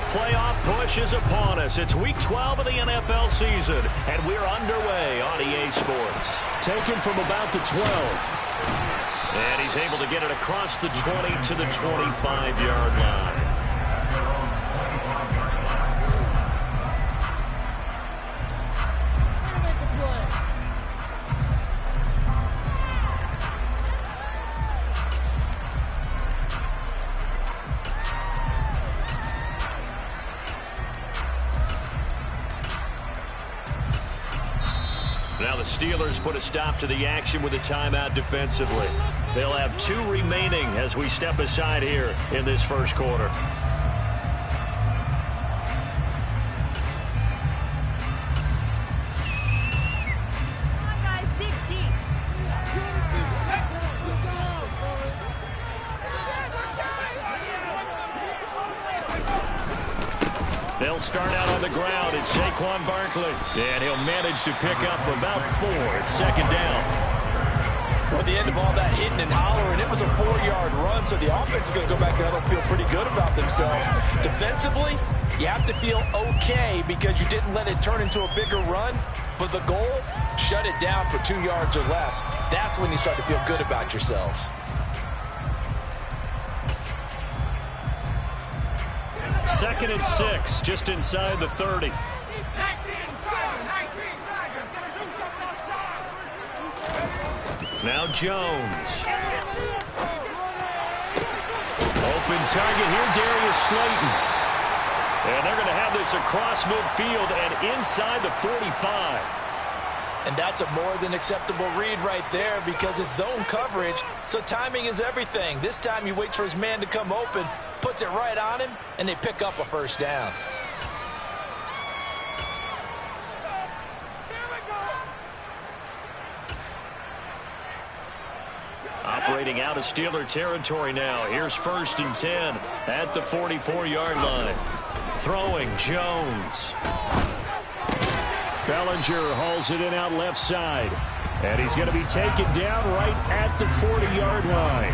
playoff push is upon us. It's Week 12 of the NFL season, and we're underway on EA Sports. Taken from about the 12. And he's able to get it across the 20 to the 25-yard line. Now the Steelers put a stop to the action with a timeout defensively. They'll have 2 remaining as we step aside here in this first quarter. They'll start out on the ground. It's Saquon Barkley. And he'll manage to pick up about 4. It's second down. Well, at the end of all that hitting and hollering, it was a 4-yard run, so the offense is going to go back there and feel pretty good about themselves. Defensively, you have to feel okay because you didn't let it turn into a bigger run. But the goal, shut it down for 2 yards or less. That's when you start to feel good about yourselves. Second and 6, just inside the 30. Now Jones. Open target here, Darius Slayton. And they're going to have this across midfield and inside the 45. And that's a more than acceptable read right there because it's zone coverage, so timing is everything. This time he waits for his man to come open, puts it right on him, and they pick up a first down. Operating out of Steeler territory now. Here's 1st and 10 at the 44-yard line. Throwing Jones. Bellinger hauls it in out left side. And he's going to be taken down right at the 40-yard line.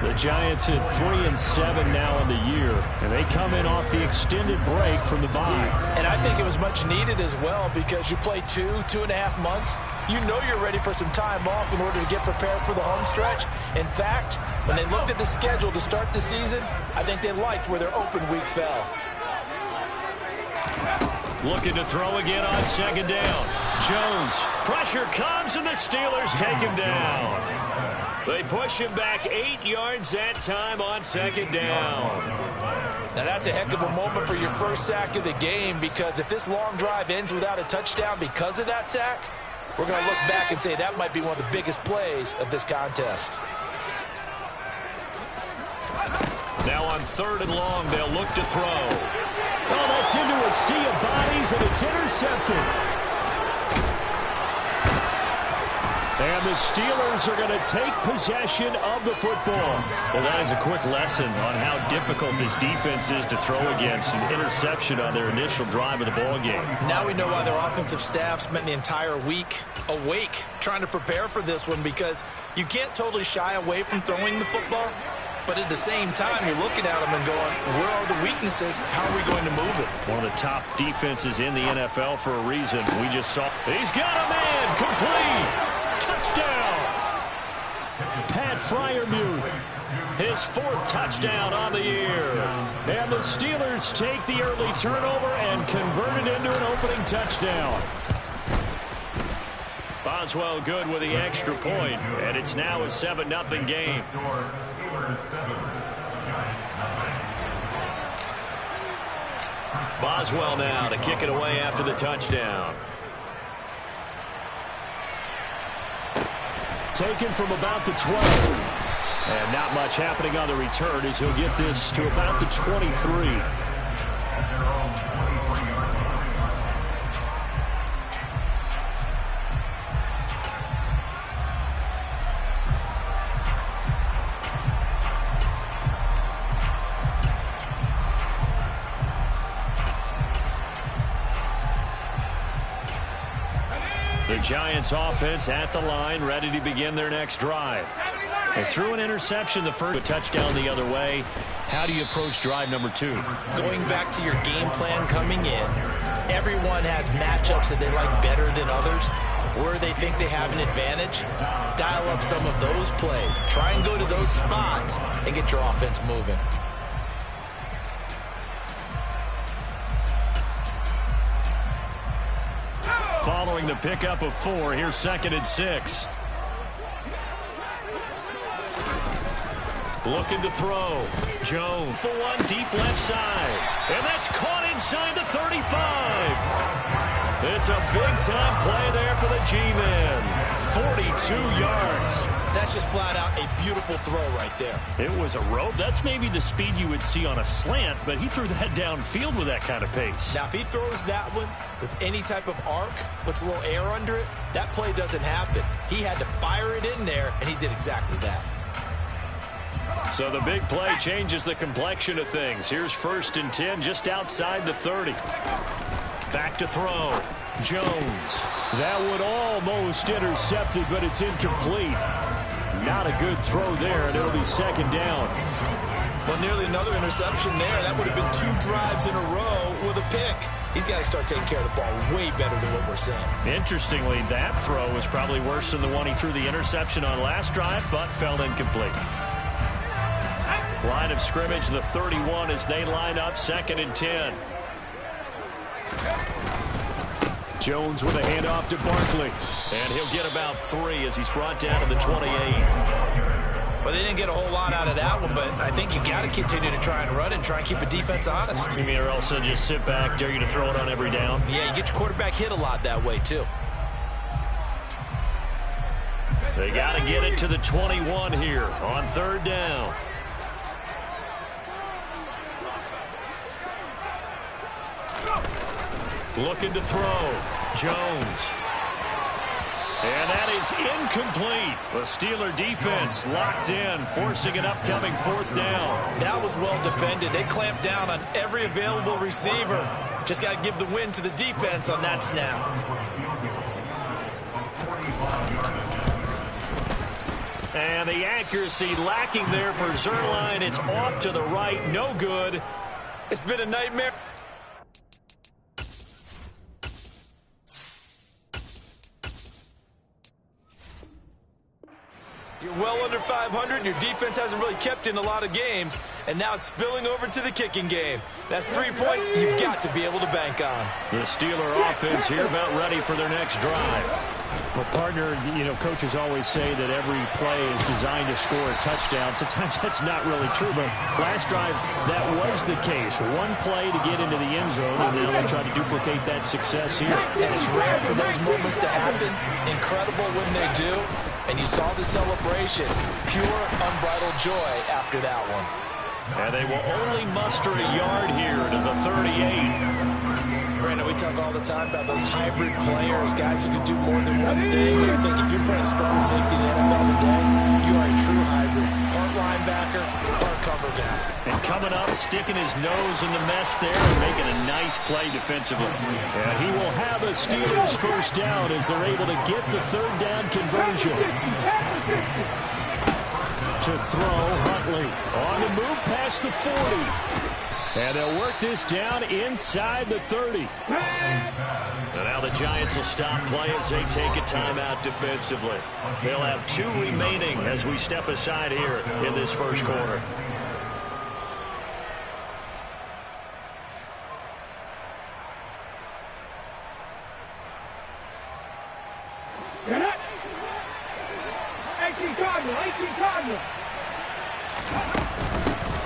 The Giants at 3-7 now in the year, and they come in off the extended break from the bye. And I think it was much needed as well because you play 2.5 months. You know you're ready for some time off in order to get prepared for the home stretch. In fact, when they looked at the schedule to start the season, I think they liked where their open week fell. Looking to throw again on second down. Jones. Pressure comes, and the Steelers take him down. They push him back 8 yards that time on second down. Now that's a heck of a moment for your first sack of the game because if this long drive ends without a touchdown because of that sack, we're going to look back and say that might be one of the biggest plays of this contest. Now on 3rd and long, they'll look to throw. Oh, that's into a sea of bodies, and it's intercepted. And the Steelers are going to take possession of the football. Well, that is a quick lesson on how difficult this defense is to throw against. An interception on their initial drive of the ball game. Now we know why their offensive staff spent the entire week awake trying to prepare for this one because you can't totally shy away from throwing the football. But at the same time, you're looking at them and going, where are the weaknesses? How are we going to move it? One of the top defenses in the NFL for a reason. We just saw. He's got a man. Complete. Touchdown. Pat Freiermuth. His 4th touchdown on the year. And the Steelers take the early turnover and convert it into an opening touchdown. Boswell good with the extra point, and it's now a 7-0 game. Boswell now to kick it away after the touchdown. Taken from about the 12. And not much happening on the return as he'll get this to about the 23. The Giants offense at the line, ready to begin their next drive. They threw an interception the first, a touchdown the other way. How do you approach drive number 2? Going back to your game plan coming in, everyone has matchups that they like better than others, where they think they have an advantage. Dial up some of those plays. Try and go to those spots and get your offense moving. Following the pickup of 4, here's 2nd and 6. Looking to throw. Jones for one, deep left side. And that's caught inside the 35. It's a big-time play there for the G-Men. 42 yards. That's just flat out a beautiful throw right there. It was a rope. That's maybe the speed you would see on a slant, but he threw that downfield with that kind of pace. Now, if he throws that one with any type of arc, puts a little air under it, that play doesn't happen. He had to fire it in there, and he did exactly that. So the big play changes the complexion of things. Here's 1st and 10 just outside the 30. Back to throw. Jones. That one almost intercepted, but it's incomplete. Not a good throw there, and it'll be 2nd down. Well, nearly another interception there. That would have been 2 drives in a row with a pick. He's got to start taking care of the ball way better than what we're seeing. Interestingly, that throw was probably worse than the one he threw the interception on last drive, but fell incomplete. Line of scrimmage, the 31 as they line up, 2nd and 10. Jones with a handoff to Barkley. And he'll get about 3 as he's brought down to the 28. Well, they didn't get a whole lot out of that one, but I think you got to continue to try and run and try and keep the defense honest. You mean, or else they'll just sit back, dare you to throw it on every down? Yeah, you get your quarterback hit a lot that way, too. They got to get it to the 21 here on 3rd down. Looking to throw. Jones. And that is incomplete. The Steeler defense locked in, forcing an upcoming 4th down. That was well defended. They clamped down on every available receiver. Just got to give the win to the defense on that snap. And the accuracy lacking there for Zuerlein. It's off to the right. No good. It's been a nightmare. You're well under 500. Your defense hasn't really kept in a lot of games, and now it's spilling over to the kicking game. That's 3 points you've got to be able to bank on. The Steeler offense here about ready for their next drive. Well, partner, coaches always say that every play is designed to score a touchdown. Sometimes that's not really true, but last drive, that was the case. One play to get into the end zone, and now they try to duplicate that success here. And it's rare for those moments to happen. Incredible when they do. And you saw the celebration. Pure, unbridled joy after that one. And they will only muster a yard here to the 38. Brandon, we talk all the time about those hybrid players, guys who can do more than one thing. And I think if you're playing strong safety in the NFL today, you are a true hybrid. Part linebacker, part cover back. And coming up, sticking his nose in the mess there and making a nice play defensively. And he will have a Steelers 1st down as they're able to get the 3rd down conversion. To throw, Huntley on the move past the 40. And they'll work this down inside the 30. And now the Giants will stop play as they take a timeout defensively. They'll have 2 remaining as we step aside here in this 1st quarter.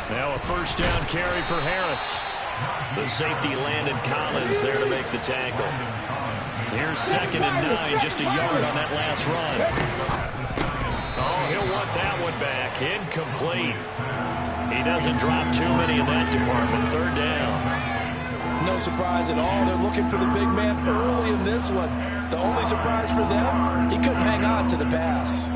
Now a 1st down carry for Harris. The safety Landon Collins there to make the tackle. Here's 2nd and 9, just a yard on that last run. Oh, he'll want that one back. Incomplete. He doesn't drop too many in that department. 3rd down. No surprise at all. They're looking for the big man early in this one. The only surprise for them, he couldn't hang on to the pass.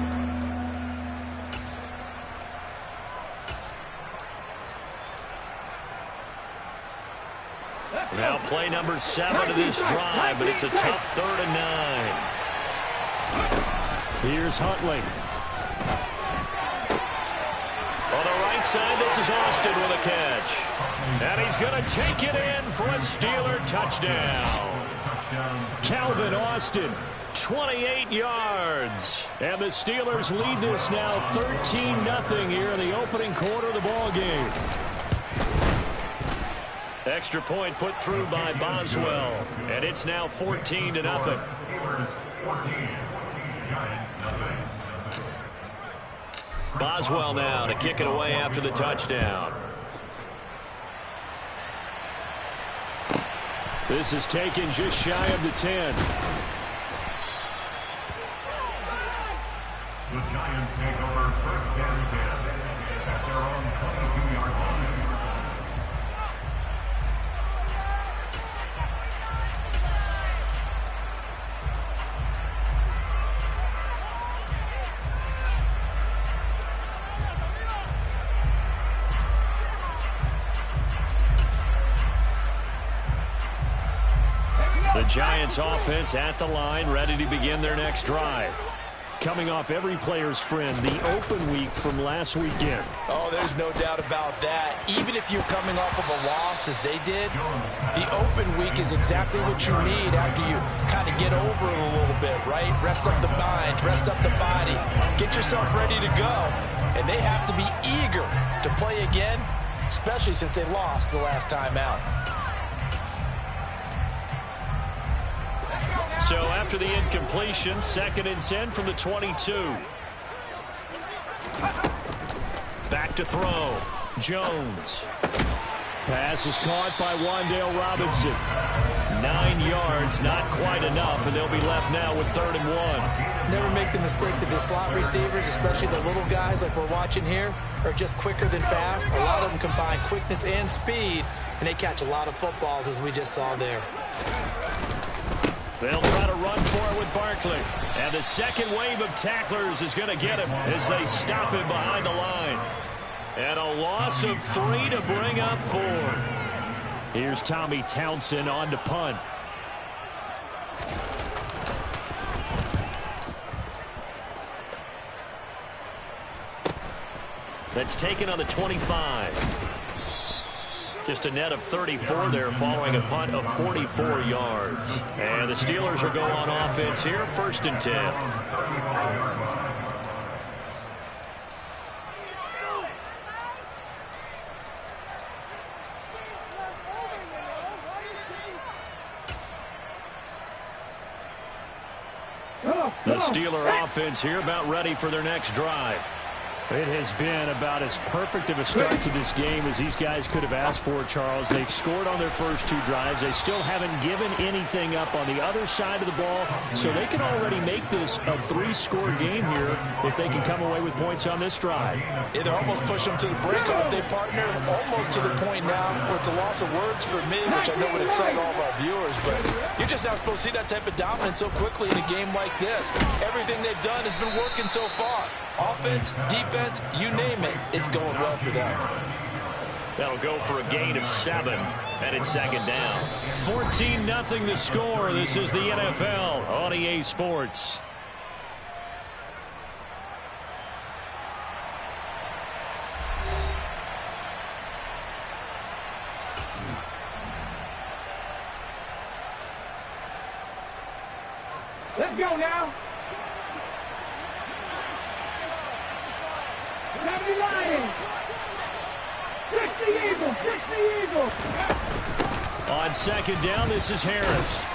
Now play number 7 of this drive, but it's a tough 3rd and 9. Here's Huntley. On the right side, this is Austin with a catch. And he's going to take it in for a Steeler touchdown. Calvin Austin, 28 yards. And the Steelers lead this now 13-0 here in the opening quarter of the ball game. Extra point put through by Boswell. And it's now 14-0. Boswell now to kick it away after the touchdown. This is taken just shy of the 10. The Giants take over first and 10 at their own 22-yard line. The Giants offense at the line, ready to begin their next drive. Coming off every player's friend, the open week from last weekend. Oh, there's no doubt about that. Even if you're coming off of a loss as they did, the open week is exactly what you need after you kind of get over it a little bit, right? Rest up the mind, rest up the body, get yourself ready to go. And they have to be eager to play again, especially since they lost the last time out. So after the incompletion, 2nd and 10 from the 22. Back to throw. Jones. Pass is caught by Wan'Dale Robinson. 9 yards, not quite enough, and they'll be left now with 3rd and 1. Never make the mistake that the slot receivers, especially the little guys like we're watching here, are just quicker than fast. A lot of them combine quickness and speed, and they catch a lot of footballs, as we just saw there. They'll try to run for it with Barkley. And the second wave of tacklers is going to get him as they stop him behind the line. And a loss of 3 to bring up 4th. Here's Tommy Townsend on to punt. That's taken on the 25. Just a net of 34 there following a punt of 44 yards. And the Steelers are going on offense here, 1st and 10. The Steeler offense here about ready for their next drive. It has been about as perfect of a start to this game as these guys could have asked for, Charles. They've scored on their first 2 drives. They still haven't given anything up on the other side of the ball, so they can already make this a 3-score game here if they can come away with points on this drive. Yeah, they're almost pushing them to the break, aren't they, partner? Almost to the point now where it's a loss of words for me, which I know would excite all of our viewers, but you're just not supposed to see that type of dominance so quickly in a game like this. Everything they've done has been working so far. Offense, defense, you name it, it's going well for them. That'll go for a gain of 7, and it's 2nd down. 14-0 the score. This is the NFL on EA Sports. Let's go now. Grab the Lions. Fix the Eagles. Fix the Eagles. On 2nd down, this is Harris.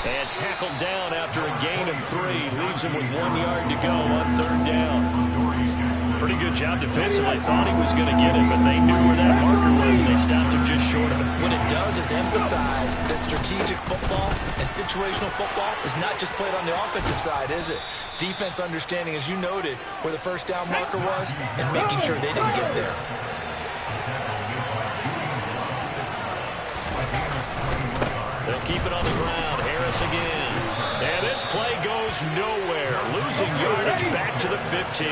And tackled down after a gain of 3. Leaves him with 1 yard to go on 3rd down. Pretty good job defensively. I thought he was going to get it, but they knew where that marker was, and they stopped him just short of it. What it does is emphasize that strategic football and situational football is not just played on the offensive side, is it? Defense understanding, as you noted, where the first down marker was and making sure they didn't get there. They'll keep it on the ground. Harris again. And this play goes nowhere. Losing yardage back to the 15.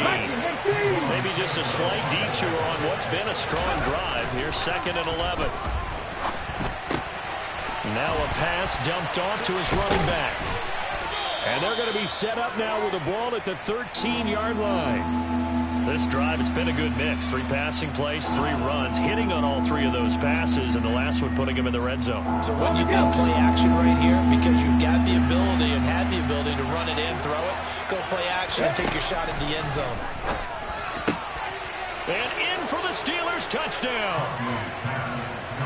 Maybe just a slight detour on what's been a strong drive. Here's 2nd and 11. Now a pass dumped off to his running back. And they're going to be set up now with the ball at the 13-yard line. This drive, it's been a good mix. 3 passing plays, 3 runs, hitting on all 3 of those passes, and the last one putting him in the red zone. So when you think play action right here, because you've got the ability and had the ability to run it in, throw it, go play action and take your shot at the end zone. And in for the Steelers, touchdown.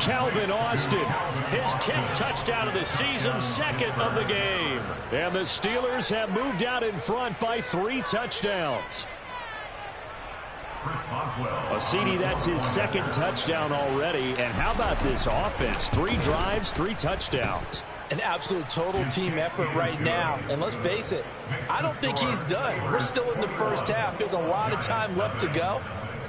Calvin Austin, his 10th touchdown of the season, 2nd of the game. And the Steelers have moved out in front by 3 touchdowns. CD, that's his 2nd touchdown already. And how about this offense? 3 drives, 3 touchdowns. An absolute total team effort right now. And let's face it, I don't think he's done. We're still in the first half. There's a lot of time left to go.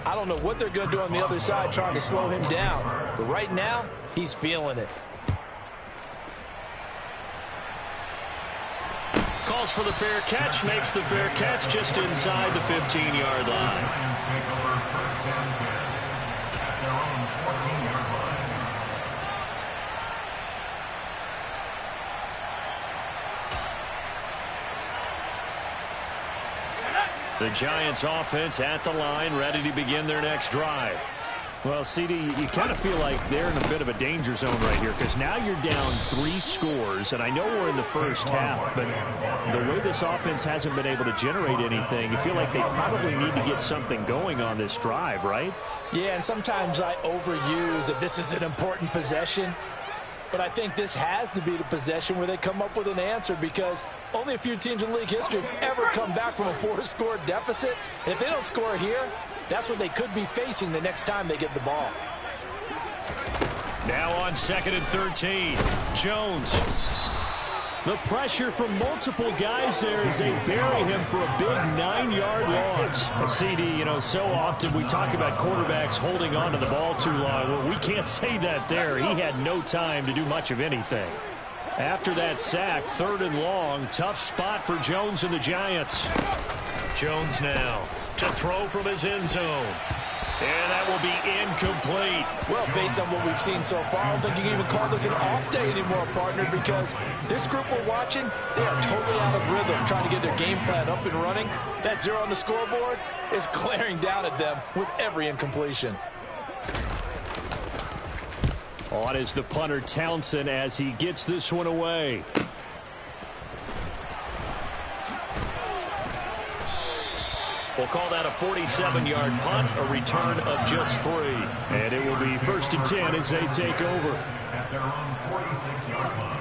I don't know what they're going to do on the other side trying to slow him down. But right now, he's feeling it. Calls for the fair catch, makes the fair catch just inside the 15-yard line. The Giants offense at the line, ready to begin their next drive. Well, CD, you kind of feel like they're in a bit of a danger zone right here because now you're down 3 scores, and I know we're in the first half, but the way this offense hasn't been able to generate anything, you feel like they probably need to get something going on this drive, right? Yeah, and sometimes I overuse that this is an important possession. But I think this has to be the possession where they come up with an answer because only a few teams in league history have ever come back from a 4-score deficit. And if they don't score here, that's what they could be facing the next time they get the ball. Now on 2nd and 13, Jones. The pressure from multiple guys there as they bury him for a big 9-yard loss. CD, you know, so often we talk about quarterbacks holding on to the ball too long. Well, we can't say that there. He had no time to do much of anything. After that sack, 3rd and long, tough spot for Jones and the Giants. Jones now to throw from his end zone. And that will be incomplete. Well, based on what we've seen so far, I don't think you can even call this an off day anymore, partner, because this group we're watching, they are totally out of rhythm, trying to get their game plan up and running. That 0 on the scoreboard is glaring down at them with every incompletion. On is the punter Townsend as he gets this one away. We'll call that a 47-yard punt, a return of just 3. And it will be 1st and 10 as they take over. At their own 46-yard line.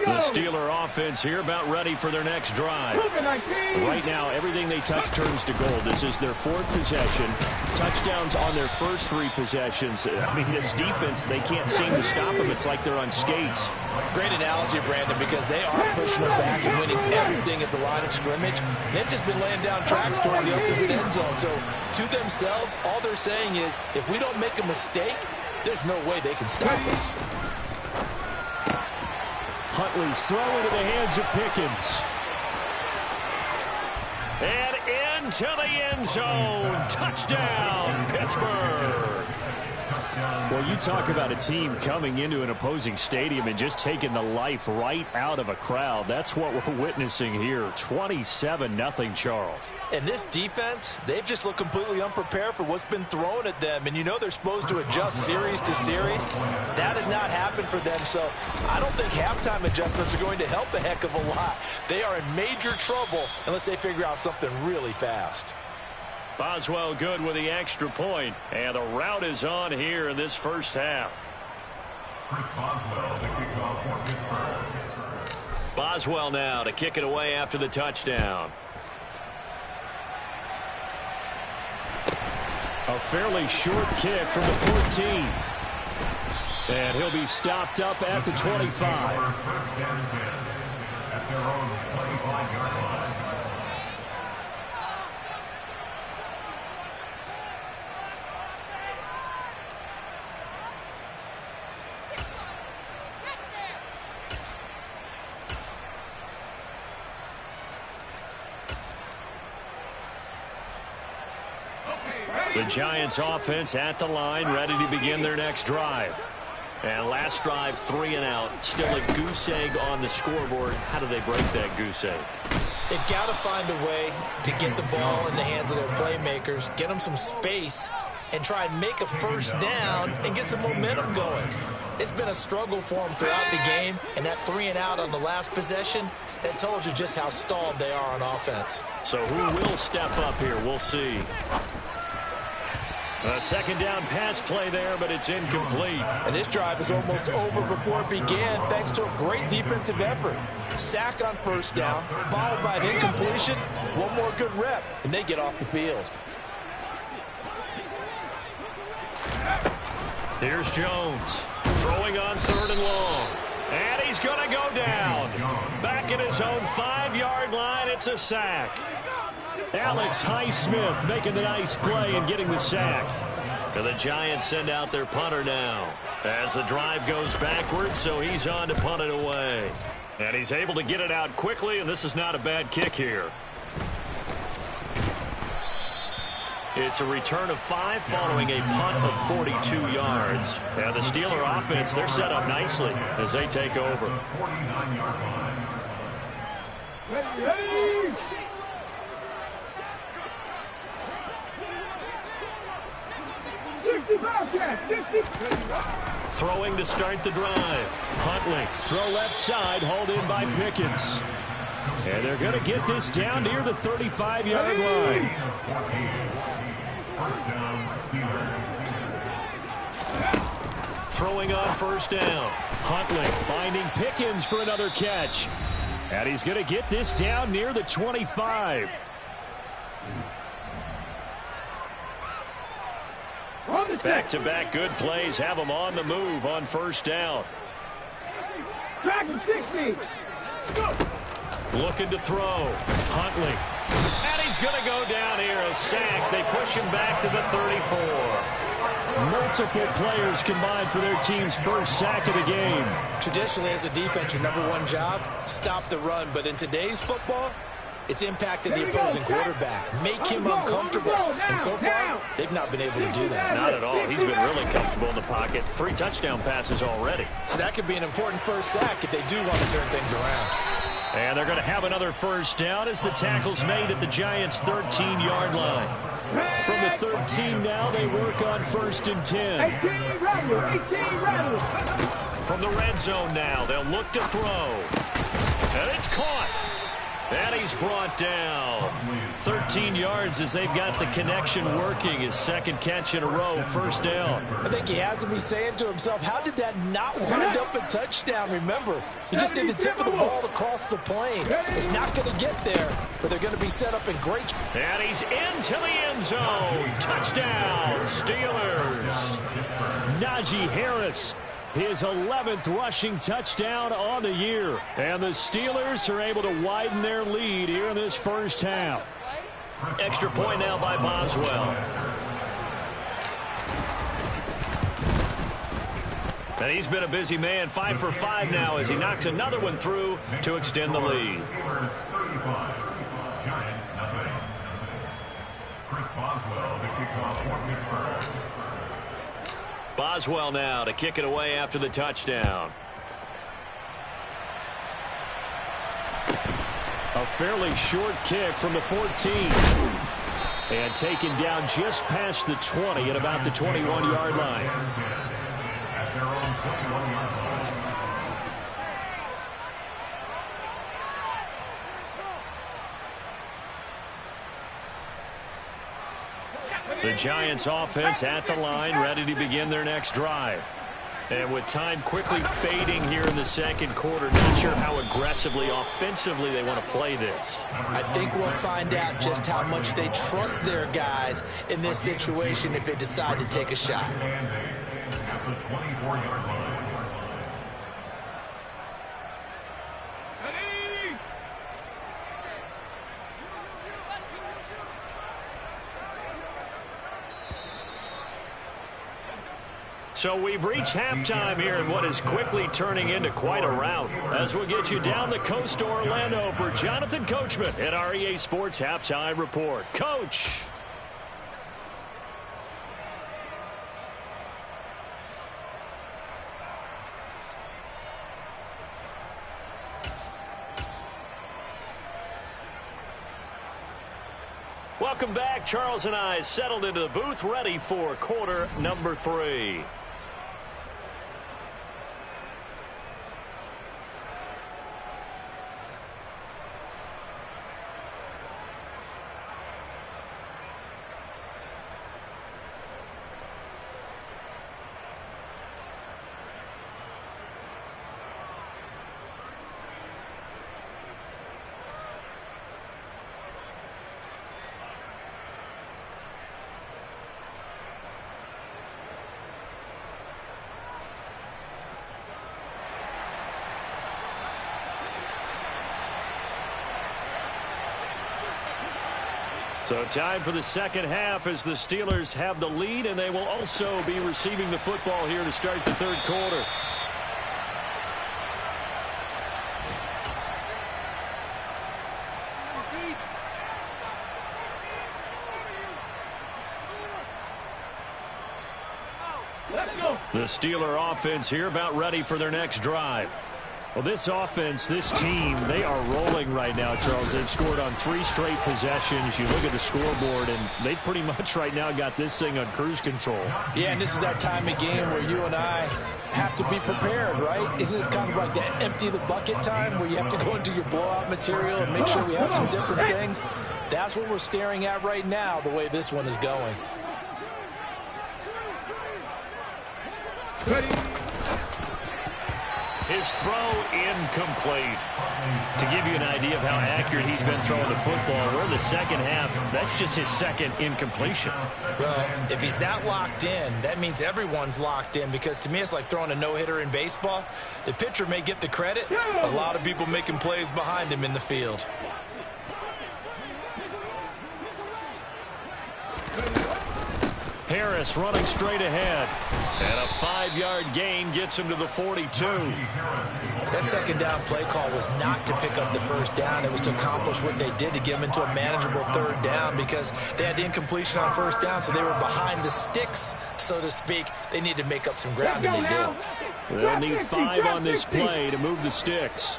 The Steeler offense here about ready for their next drive. Right now, everything they touch turns to gold. This is their 4th possession. Touchdowns on their first 3 possessions. I mean, this defense, they can't seem to stop them. It's like they're on skates. Great analogy, Brandon, because they are pushing them back and winning everything at the line of scrimmage. They've just been laying down tracks towards the opposite end zone. So, to themselves, all they're saying is, if we don't make a mistake, there's no way they can stop us. Huntley's throw into the hands of Pickens. And into the end zone. Touchdown, Pittsburgh. Well, you talk about a team coming into an opposing stadium and just taking the life right out of a crowd. That's what we're witnessing here. 27-0 Charles. And this defense, they've just looked completely unprepared for what's been thrown at them. And you know they're supposed to adjust series to series. That has not happened for them. So I don't think halftime adjustments are going to help a heck of a lot. They are in major trouble unless they figure out something really fast. Boswell good with the extra point. And the route is on here in this first half. Chris Boswell, the kickoff for Pittsburgh. Boswell now to kick it away after the touchdown. A fairly short kick from the 14. And he'll be stopped up at the 25. First and 10 at their own 25-yard line. The Giants offense at the line, ready to begin their next drive. And last drive, 3 and out. Still a goose egg on the scoreboard. How do they break that goose egg? They've got to find a way to get the ball in the hands of their playmakers, get them some space, and try and make a first down and get some momentum going. It's been a struggle for them throughout the game, and that 3 and out on the last possession, that told you just how stalled they are on offense. So who will step up here? We'll see. A second down pass play there, but it's incomplete. And this drive is almost over before it began, thanks to a great defensive effort. Sack on first down, followed by an incompletion. One more good rep, and they get off the field. Here's Jones, throwing on 3rd and long. And he's going to go down. Back at his own 5-yard line, it's a sack. Alex Highsmith making the nice play and getting the sack. And the Giants send out their punter now as the drive goes backwards, so he's on to punt it away. And he's able to get it out quickly, and this is not a bad kick here. It's a return of 5 following a punt of 42 yards. And the Steeler offense, they're set up nicely as they take over. Ready. Throwing to start the drive. Huntley, throw left side, hauled in by Pickens. And they're going to get this down near the 35-yard line. Throwing on first down. Huntley finding Pickens for another catch. And he's going to get this down near the 25. Back-to-back good plays have them on the move on first down. Back to 60. Looking to throw. Huntley. And he's going to go down here. A sack. They push him back to the 34. Multiple players combined for their team's first sack of the game. Traditionally, as a defense, your number one job, stop the run. But in today's football, it's impacted the opposing quarterback. Make him uncomfortable. And so far, they've not been able to do that. Not at all. He's been really comfortable in the pocket. 3 touchdown passes already. So that could be an important first sack if they do want to turn things around. And they're going to have another first down as the tackle's made at the Giants' 13-yard line. From the 13 now, they work on 1st and 10. 18 rattle, 18 rattle. From the red zone now, they'll look to throw. And it's caught. And he's brought down. 13 yards as they've got the connection working. His second catch in a row, first down. I think he has to be saying to himself, how did that not wind up a touchdown? Remember, he just did the tip of the ball across the plane. It's not going to get there, but they're going to be set up in great. And he's into the end zone. Touchdown, Steelers. Najee Harris, his 11th rushing touchdown on the year. And the Steelers are able to widen their lead here in this first half. Extra point now by Boswell. And he's been a busy man, 5 for 5 now as he knocks another one through to extend the lead. Boswell now to kick it away after the touchdown. A fairly short kick from the 14. And taken down just past the 20 at about the 21-yard line. The Giants offense at the line, ready to begin their next drive. And with time quickly fading here in the second quarter, not sure how aggressively, offensively they want to play this. I think we'll find out just how much they trust their guys in this situation if they decide to take a shot. So we've reached halftime here in what is quickly turning into quite a rout. As we'll get you down the coast to Orlando for Jonathan Coachman at our EA Sports Halftime Report. Coach. Welcome back. Charles and I settled into the booth, ready for quarter number 3. So time for the second half as the Steelers have the lead, and they will also be receiving the football here to start the third quarter. The Steeler offense here about ready for their next drive. Well, this offense, this team, they are rolling right now, Charles. They've scored on 3 straight possessions. You look at the scoreboard, and they pretty much right now got this thing on cruise control. Yeah, and this is that time of game where you and I have to be prepared, right? Isn't this kind of like the empty the bucket time where you have to go into your blowout material and make sure we have some different things? That's what we're staring at right now, the way this one is going. Ready. His throw incomplete. To give you an idea of how accurate he's been throwing the football, we're in the second half. That's just his second incompletion. Well, if he's not locked in, that means everyone's locked in, because to me it's like throwing a no-hitter in baseball. The pitcher may get the credit, a lot of people making plays behind him in the field. Harris running straight ahead. And a 5-yard gain gets him to the 42. That second down play call was not to pick up the first down. It was to accomplish what they did, to get them into a manageable third down, because they had the incompletion on first down, so they were behind the sticks, so to speak. They needed to make up some ground, and they did. They'll need 5 on this play to move the sticks.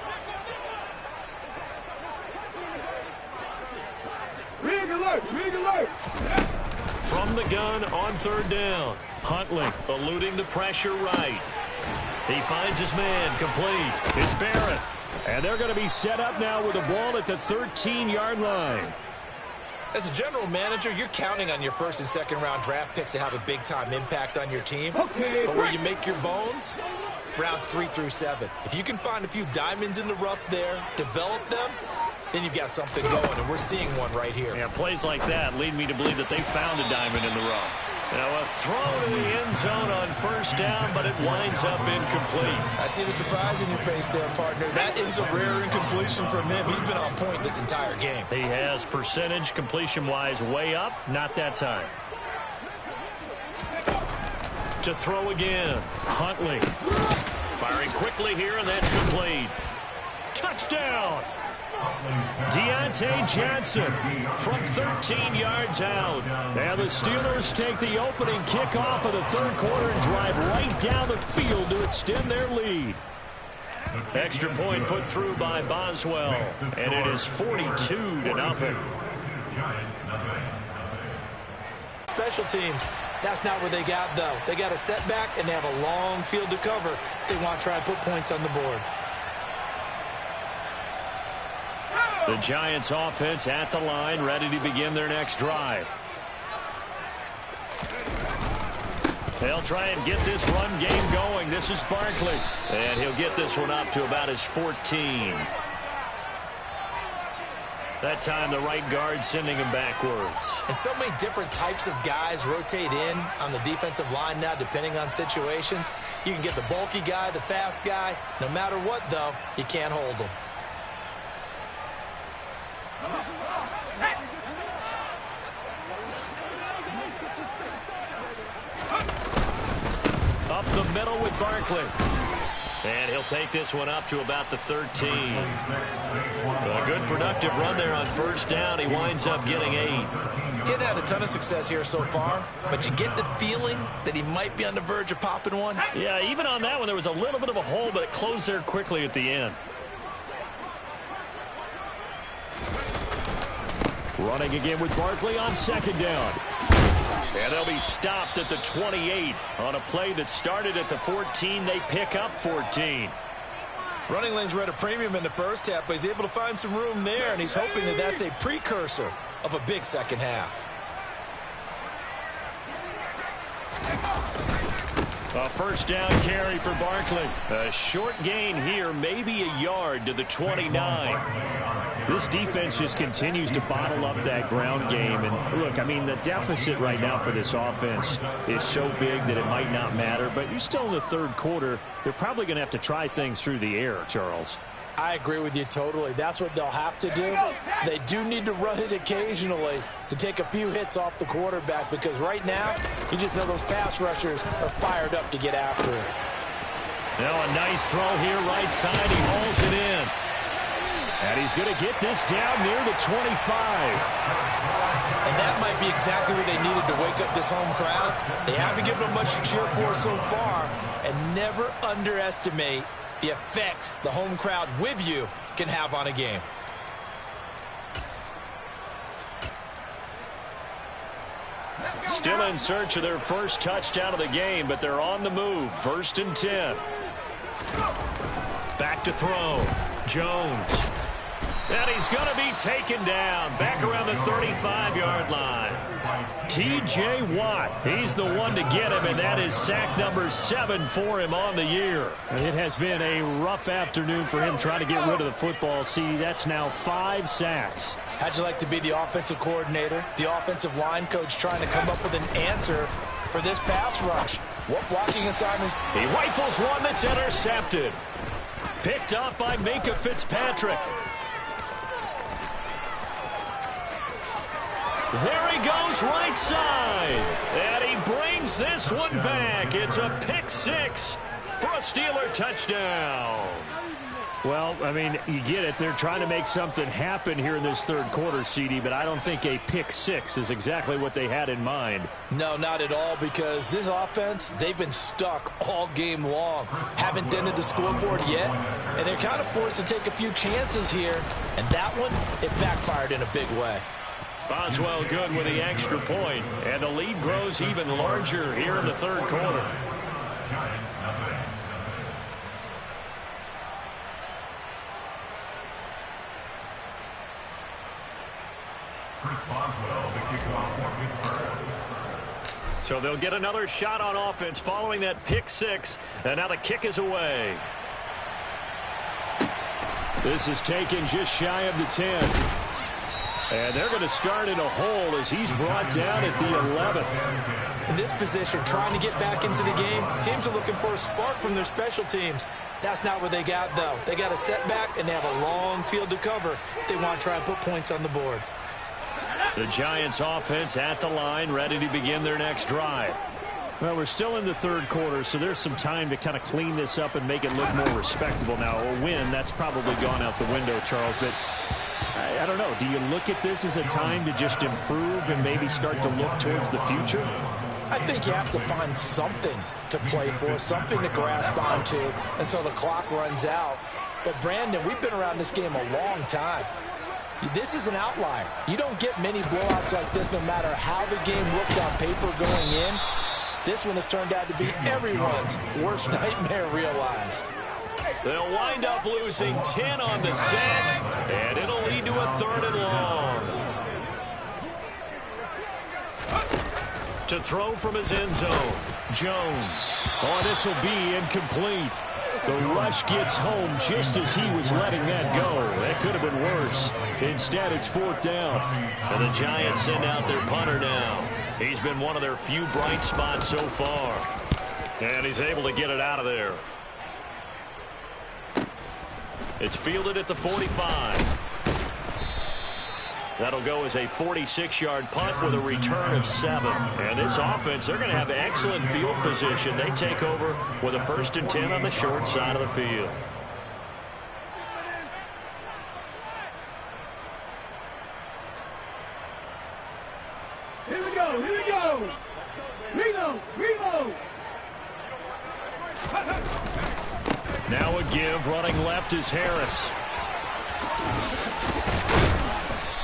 Rig alert, rig alert. From the gun on third down. Huntley eluding the pressure right. He finds his man complete. It's Barrett. And they're going to be set up now with the ball at the 13-yard line. As a general manager, you're counting on your first and second round draft picks to have a big-time impact on your team. Okay, but where you make your bones, rounds 3 through 7. If you can find a few diamonds in the rough there, develop them, then you've got something going, and we're seeing one right here. Yeah, plays like that lead me to believe that they found a diamond in the rough. Now a throw to the end zone on first down, but it winds up incomplete. I see the surprise in your face there, partner. That is a rare incompletion from him. He's been on point this entire game. He has percentage completion-wise way up, not that time. To throw again, Huntley. Firing quickly here, and that's complete. Touchdown! Deontay Johnson from 13 yards out. Now the Steelers take the opening kickoff of the third quarter and drive right down the field to extend their lead. Extra point put through by Boswell, and it is 42-0. Special teams, that's not what they got, though. They got a setback, and they have a long field to cover if they want to try and put points on the board. The Giants offense at the line, ready to begin their next drive. They'll try and get this run game going. This is Barkley. And he'll get this one up to about his 14. That time the right guard sending him backwards. And so many different types of guys rotate in on the defensive line now, depending on situations. You can get the bulky guy, the fast guy. No matter what, though, you can't hold them. Up the middle with Barkley. And he'll take this one up to about the 13. A good productive run there on first down. He winds up getting 8. He hasn't had a ton of success here so far, but you get the feeling that he might be on the verge of popping one. Yeah, even on that one, there was a little bit of a hole, but it closed there quickly at the end. Running again with Barkley on second down. And they'll be stopped at the 28 on a play that started at the 14. They pick up 14. Running lanes were at a premium in the first half, but he's able to find some room there, and he's hoping that that's a precursor of a big second half. A first down carry for Barkley. A short gain here, maybe a yard to the 29. This defense just continues to bottle up that ground game. And look, I mean, the deficit right now for this offense is so big that it might not matter. But you're still in the third quarter. They're probably going to have to try things through the air, Charles. I agree with you totally. That's what they'll have to do. They do need to run it occasionally to take a few hits off the quarterback, because right now, you just know those pass rushers are fired up to get after it. Now a nice throw here right side. He hauls it in. And he's going to get this down near the 25. And that might be exactly what they needed to wake up this home crowd. They haven't given them much to cheer for so far, and never underestimate the effect the home crowd with you can have on a game. Still in search of their first touchdown of the game, but they're on the move. 1st and 10. Back to throw. Jones. And he's going to be taken down back around the 35-yard line. T.J. Watt, he's the one to get him, and that is sack number 7 for him on the year. It has been a rough afternoon for him trying to get rid of the football. See, that's now 5 sacks. How'd you like to be the offensive coordinator, the offensive line coach, trying to come up with an answer for this pass rush? What blocking assignments? He rifles one that's intercepted. Picked up by Minkah Fitzpatrick. There he goes right side. And he brings this one back. It's a pick 6 for a Steeler touchdown. Well, I mean, you get it. They're trying to make something happen here in this third quarter, CD, but I don't think a pick 6 is exactly what they had in mind. No, not at all, because this offense, they've been stuck all game long. Haven't dented the scoreboard yet, and they're kind of forced to take a few chances here. And that one, it backfired in a big way. Boswell good with the extra point, and the lead grows even larger here in the third quarter. Chris Boswell, the kickoff for Pittsburgh. So they'll get another shot on offense following that pick 6, and now the kick is away. This is taken just shy of the 10. And they're going to start in a hole as he's brought down at the 11th. In this position, trying to get back into the game, teams are looking for a spark from their special teams. That's not what they got, though. They got a setback, and they have a long field to cover if they want to try and put points on the board. The Giants offense at the line, ready to begin their next drive. Well, we're still in the third quarter, so there's some time to kind of clean this up and make it look more respectable. Now, a win, that's probably gone out the window, Charles, but I don't know. Do you look at this as a time to just improve and maybe start to look towards the future? I think you have to find something to play for, something to grasp onto until the clock runs out. But, Brandon, we've been around this game a long time. This is an outlier. You don't get many blowouts like this no matter how the game looks on paper going in. This one has turned out to be everyone's worst nightmare realized. They'll wind up losing 10 on the sack, and it'll lead to a 3rd and long. To throw from his end zone, Jones. Oh, this will be incomplete. The rush gets home just as he was letting that go. That could have been worse. Instead, it's 4th down. And the Giants send out their punter now. He's been one of their few bright spots so far. And he's able to get it out of there. It's fielded at the 45. That'll go as a 46-yard punt with a return of 7. And this offense, they're going to have excellent field position. They take over with a 1st and 10 on the short side of the field. Here we go, here we go. Reload, reload. Now a give, running left is Harris.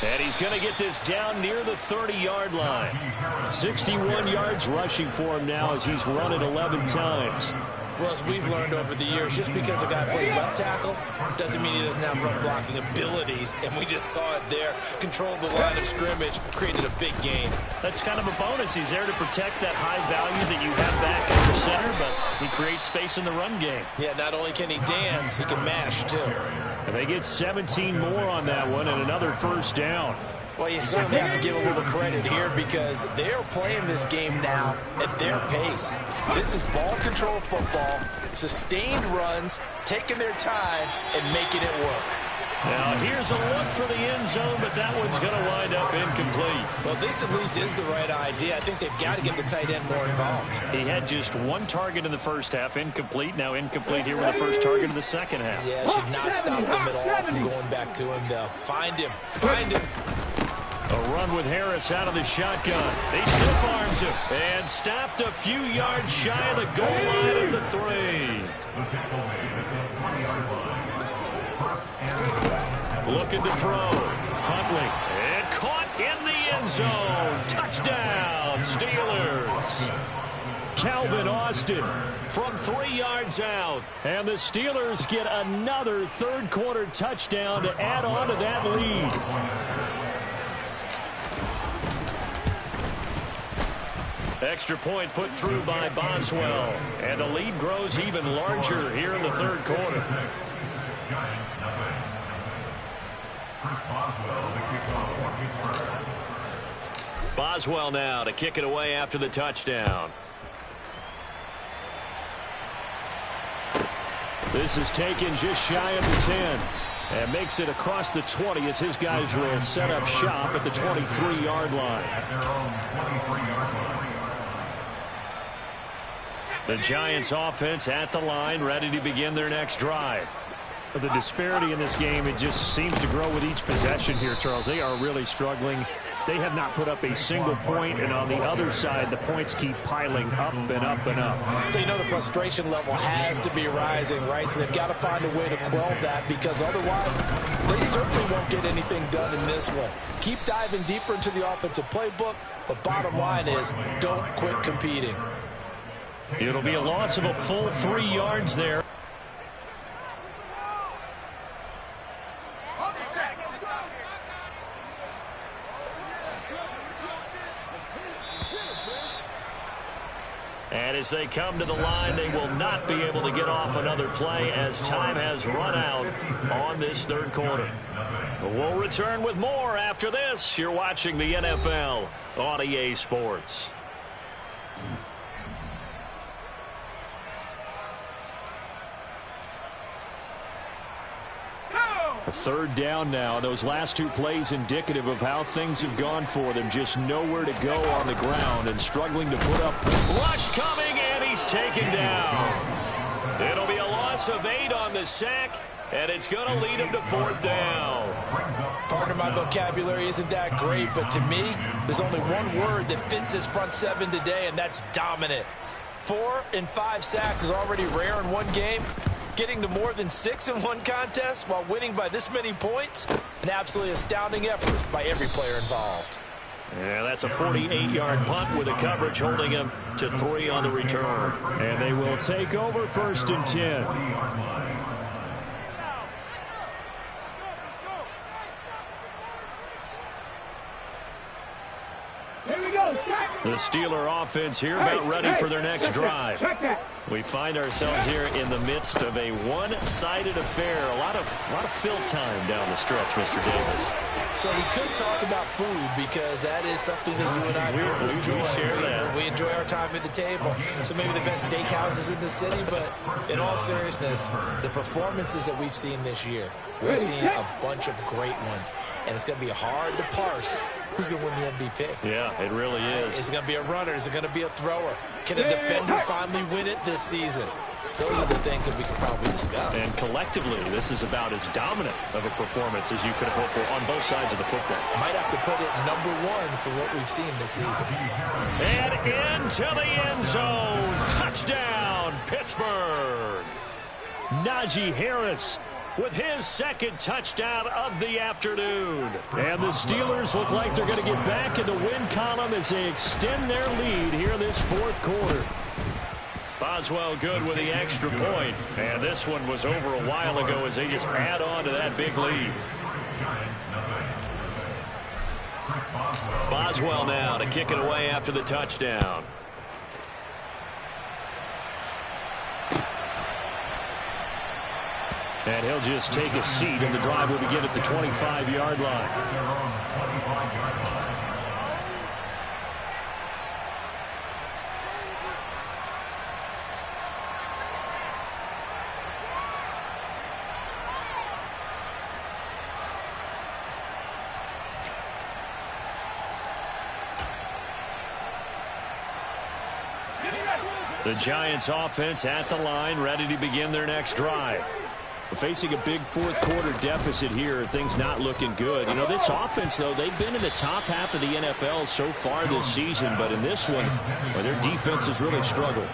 And he's going to get this down near the 30-yard line. 61 yards rushing for him now as he's run it 11 times. Well, as we've learned over the years, just because a guy plays left tackle doesn't mean he doesn't have run-blocking abilities, and we just saw it there. Controlled the line of scrimmage, created a big gain. That's kind of a bonus. He's there to protect that high value that you have back at the center, but he creates space in the run game. Yeah, not only can he dance, he can mash, too. And they get 17 more on that one and another first down. Well, you certainly have to give a little credit here because they're playing this game now at their pace. This is ball control football, sustained runs, taking their time, and making it work. Now, here's a look for the end zone, but that one's going to wind up incomplete. Well, this at least is the right idea. I think they've got to get the tight end more involved. He had just one target in the first half, incomplete. Now incomplete here with the first target of the second half. Yeah, should not stop them at all from going back to him, though. Find him. Find him. A run with Harris out of the shotgun. They stiff arms him and stopped a few yards shy of the goal line at the 3. Looking to throw. Huntley. And caught in the end zone. Touchdown, Steelers. Calvin Austin from 3 yards out. And the Steelers get another third-quarter touchdown to add on to that lead. Extra point put through by Boswell. And the lead grows even larger here in the third quarter. Boswell now to kick it away after the touchdown. This is taken just shy of the 10. And makes it across the 20 as his guys will set up shop at the 23-yard line. The Giants offense at the line, ready to begin their next drive. The disparity in this game, it just seems to grow with each possession here, Charles. They are really struggling. They have not put up a single point, and on the other side, the points keep piling up and up and up. So you know the frustration level has to be rising, right? So they've got to find a way to quell that because otherwise they certainly won't get anything done in this one. Keep diving deeper into the offensive playbook, but bottom line is don't quit competing. It'll be a loss of a full 3 yards there. And as they come to the line, they will not be able to get off another play as time has run out on this third quarter. We'll return with more after this. You're watching the NFL on EA Sports. A third down now. Those last two plays indicative of how things have gone for them. Just nowhere to go on the ground and struggling to put up. Rush coming, and he's taken down. It'll be a loss of 8 on the sack, and it's going to lead him to fourth down. Partner, my vocabulary isn't that great, but to me, there's only one word that fits this front seven today, and that's dominant. 4 and 5 sacks is already rare in one game. Getting to more than 6 in one contest while winning by this many points, an absolutely astounding effort by every player involved. Yeah, that's a 48-yard punt with the coverage holding him to 3 on the return. And they will take over 1st and 10. The Steeler offense here about ready for their next drive. We find ourselves here in the midst of a one-sided affair. A lot of fill time down the stretch, Mr. Davis. So we could talk about food because that is something that you and I really enjoy. We share that. We enjoy our time at the table. So maybe the best steakhouses in the city, but in all seriousness, the performances that we've seen this year, we've seen a bunch of great ones, and it's going to be hard to parse who's going to win the MVP. Yeah, it really is. Is it going to be a runner? Is it going to be a thrower? Can a defender finally win it this season? Those are the things that we could probably discuss. And collectively, this is about as dominant of a performance as you could have hoped for on both sides of the football. Might have to put it #1 for what we've seen this season. And into the end zone. Touchdown, Pittsburgh. Najee Harris with his second touchdown of the afternoon. And the Steelers look like they're going to get back in the win column as they extend their lead here in this fourth quarter. Boswell good with the extra point. And this one was over a while ago as they just add on to that big lead. Boswell now to kick it away after the touchdown. And he'll just take a seat, and the drive will begin at the 25-yard line. The Giants offense at the line, ready to begin their next drive. Facing a big fourth quarter deficit here, things not looking good. You know, this offense, though, they've been in the top half of the NFL so far this season, but in this one, well, their defense has really struggled.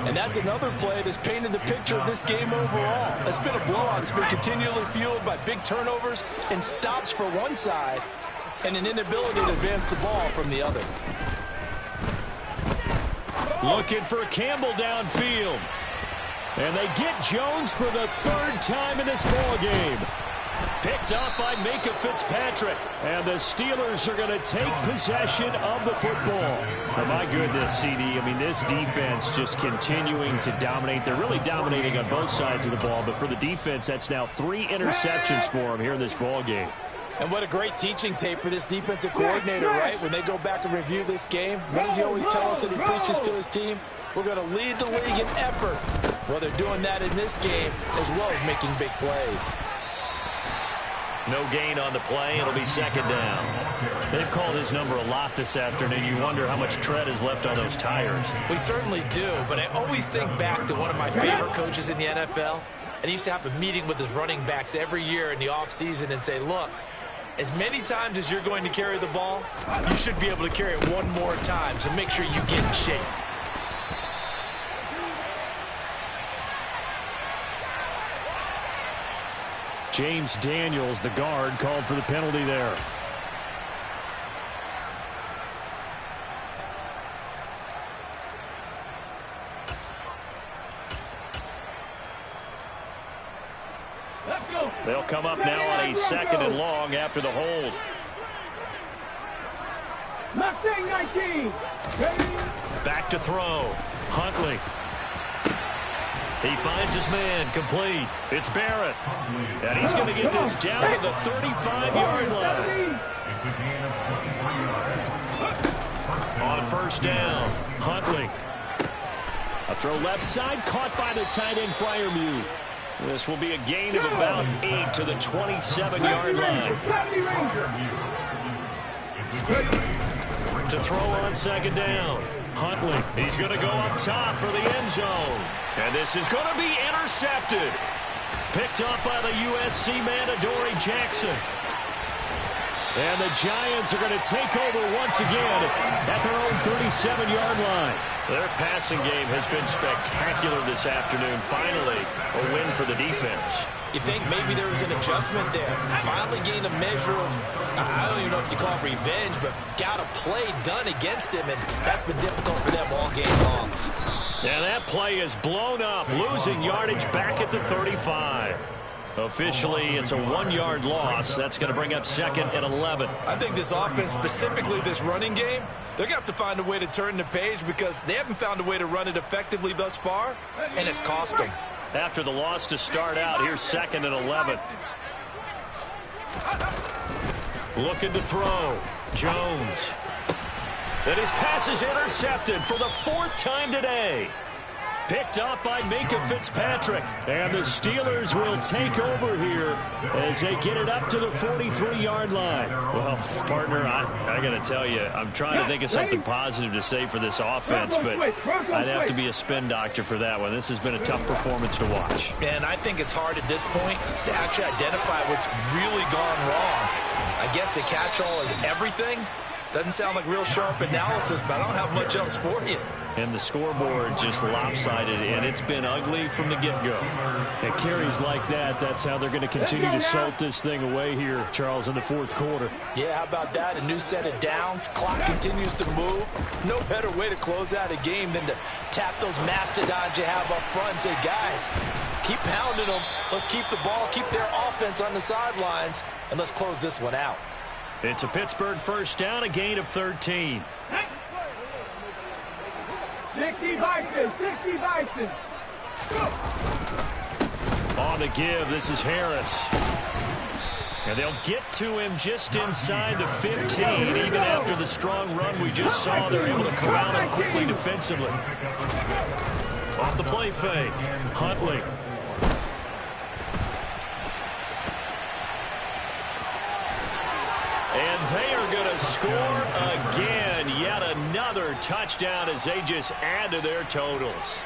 And that's another play that's painted the picture of this game overall. It's been a blowout. It's been continually fueled by big turnovers and stops for one side and an inability to advance the ball from the other. Looking for Campbell downfield. And they get Jones for the third time in this ball game. Picked up by Minkah Fitzpatrick. And the Steelers are going to take possession of the football. Oh, my goodness, CD. I mean, this defense just continuing to dominate. They're really dominating on both sides of the ball. But for the defense, that's now 3 interceptions for them here in this ball game. And what a great teaching tape for this defensive coordinator, right? When they go back and review this game, what does he always tell us that he preaches to his team? We're going to lead the league in effort. Well, they're doing that in this game as well as making big plays. No gain on the play. It'll be second down. They've called his number a lot this afternoon. You wonder how much tread is left on those tires. We certainly do, but I always think back to one of my favorite coaches in the NFL. And he used to have a meeting with his running backs every year in the offseason and say, look, as many times as you're going to carry the ball, you should be able to carry it one more time, so make sure you get in shape. James Daniels, the guard, called for the penalty there. Let's go. They'll come up now on a second and long after the hold. Mustang 19. Back to throw. Huntley. He finds his man, complete. It's Barrett. And he's going to get this down to the 35-yard line. On first down, Huntley. A throw left side, caught by the tight end, Freiermuth. This will be a gain of about 8 to the 27-yard line. To throw on second down. Huntley, he's going to go up top for the end zone. And this is going to be intercepted. Picked up by the USC man, Adoree Jackson. And the Giants are going to take over once again at their own 37-yard line. Their passing game has been spectacular this afternoon. Finally, a win for the defense. You think maybe there was an adjustment there. Finally gained a measure of, I don't even know if you call it revenge, but got a play done against him, and that's been difficult for them all game long. And that play is blown up, losing yardage back at the 35. Officially, it's a 1-yard loss. That's going to bring up second and 11. I think this offense, specifically this running game, they're going to have to find a way to turn the page because they haven't found a way to run it effectively thus far, and it's cost them. After the loss to start out, here's second and 11. Looking to throw. Jones. And his pass is intercepted for the 4th time today. Picked up by Minkah Fitzpatrick. And the Steelers will take over here as they get it up to the 43-yard line. Well, partner, I got to tell you, I'm trying to think of something positive to say for this offense, but I'd have to be a spin doctor for that one. This has been a tough performance to watch. And I think it's hard at this point to actually identify what's really gone wrong. I guess the catch-all is everything. Doesn't sound like real sharp analysis, but I don't have much else for you. And the scoreboard just lopsided, and it's been ugly from the get-go. And carries like that, that's how they're going to continue to salt this thing away here, Charles, in the fourth quarter. Yeah, how about that? A new set of downs. Clock continues to move. No better way to close out a game than to tap those mastodons you have up front and say, guys, keep pounding them. Let's keep the ball, keep their offense on the sidelines, and let's close this one out. It's a Pittsburgh first down, a gain of 13. 60 Bison, 60 Bison. On the give, this is Harris. And they'll get to him just inside the 15. Even after the strong run we just saw, they're able to corral him quickly defensively. Off the play fake, Huntley. And they are going to score again. Yet another touchdown as they just add to their totals.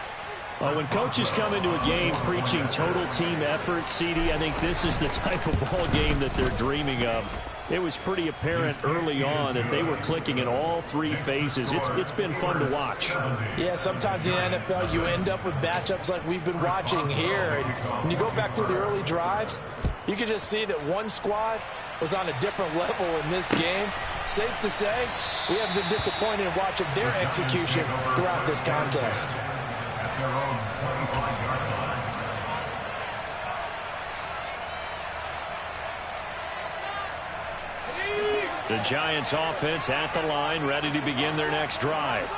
Well, when coaches come into a game preaching total team effort, CD, I think this is the type of ball game that they're dreaming of. It was pretty apparent early on that they were clicking in all three phases. It's been fun to watch. Yeah, sometimes in the NFL you end up with matchups like we've been watching here. And when you go back through the early drives, you can just see that one squad was on a different level in this game. Safe to say, we have been disappointed in watching their execution throughout this contest. The Giants offense at the line, ready to begin their next drive.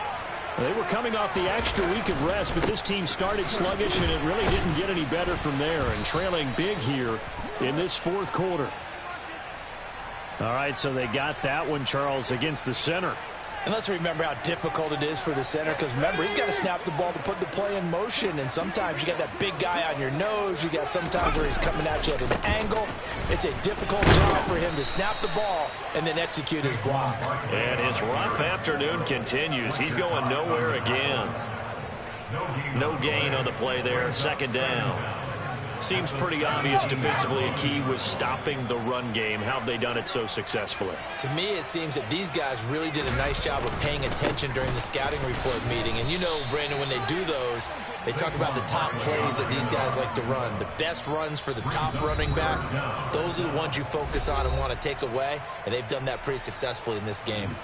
They were coming off the extra week of rest, but this team started sluggish, and it really didn't get any better from there, and trailing big here in this fourth quarter. All right, so they got that one, Charles, against the center. And let's remember how difficult it is for the center, because remember, he's got to snap the ball to put the play in motion, and sometimes you got that big guy on your nose. You got sometimes where he's coming at you at an angle. It's a difficult job for him to snap the ball and then execute his block. And his rough afternoon continues. He's going nowhere again. No gain on the play there, second down. Seems pretty obvious defensively a key was stopping the run game. How have they done it so successfully? To me, it seems that these guys really did a nice job of paying attention during the scouting report meeting. And you know, Brandon, when they do those, they talk about the top plays that these guys like to run. The best runs for the top running back, those are the ones you focus on and want to take away. And they've done that pretty successfully in this game.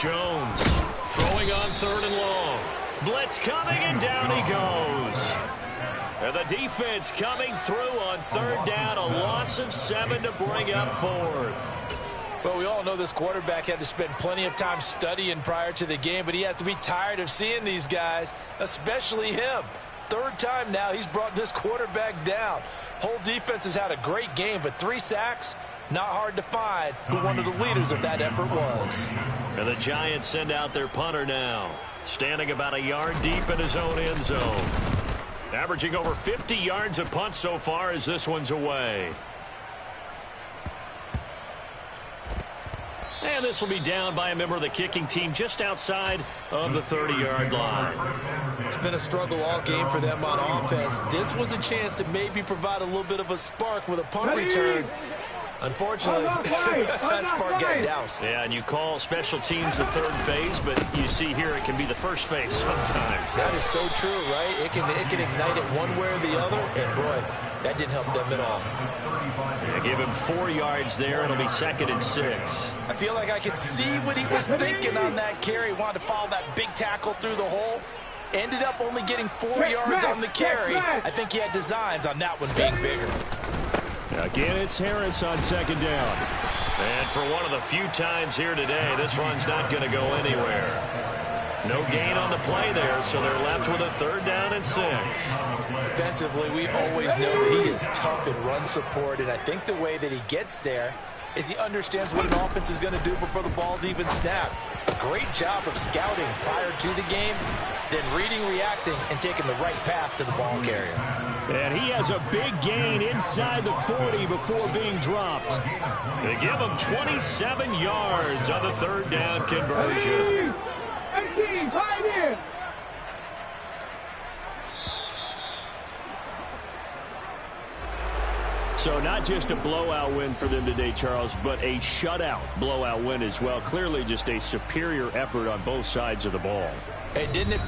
Jones throwing on third and long. Blitz coming, and down he goes. And the defense coming through on third down. A loss of 7 to bring up fourth. Well, we all know this quarterback had to spend plenty of time studying prior to the game, but he has to be tired of seeing these guys, especially him. Third time now he's brought this quarterback down. Whole defense has had a great game, but 3 sacks, not hard to find who one of the leaders of that effort was. And the Giants send out their punter now, standing about a yard deep in his own end zone. Averaging over 50 yards a punt so far as this one's away. And this will be down by a member of the kicking team just outside of the 30-yard line. It's been a struggle all game for them on offense. This was a chance to maybe provide a little bit of a spark with a punt return. Unfortunately, that spark got doused. Yeah, and you call special teams the third phase, but you see here it can be the first phase sometimes. That is so true, right? It can ignite it one way or the other, and boy, that didn't help them at all. Yeah, give him 4 yards there. It'll be 2nd and 6. I feel like I could see what he was thinking on that carry. He wanted to follow that big tackle through the hole. Ended up only getting 4 yards on the carry. I think he had designs on that one being bigger. Again, it's Harris on second down. And for one of the few times here today, this run's not going to go anywhere. No gain on the play there, so they're left with a 3rd down and 6. Defensively, we always know that he is tough in run support, and I think the way that he gets there is he understands what an offense is going to do before the ball's even snapped. A great job of scouting prior to the game, then reading, reacting, and taking the right path to the ball carrier. And he has a big gain inside the 40 before being dropped. They give him 27 yards on the 3rd down conversion. 18, 5 in. So not just a blowout win for them today, Charles, but a shutout blowout win as well. Clearly just a superior effort on both sides of the ball. Hey, didn't it feel